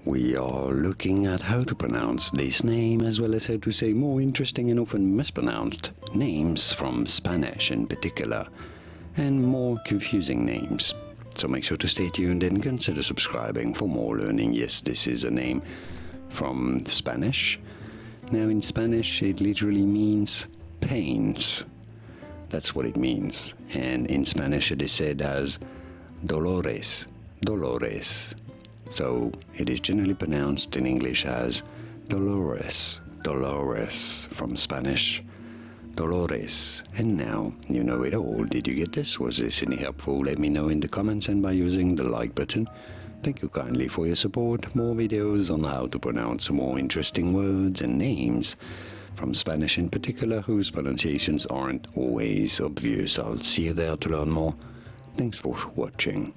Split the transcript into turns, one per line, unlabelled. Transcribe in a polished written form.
we are looking at how to pronounce this name as well as how to say more interesting and often mispronounced names from Spanish in particular, and more confusing names. So make sure to stay tuned and consider subscribing for more learning. Yes, this is a name from Spanish. Now in Spanish it literally means pains. That's what it means. And in Spanish it is said as Dolores, Dolores. So it is generally pronounced in English as Dolores, Dolores from Spanish, Dolores. And now you know it all. Did you get this? Was this any helpful? Let me know in the comments and by using the like button. Thank you kindly for your support. More videos on how to pronounce more interesting words and names from Spanish in particular, whose pronunciations aren't always obvious. I'll see you there to learn more. Thanks for watching.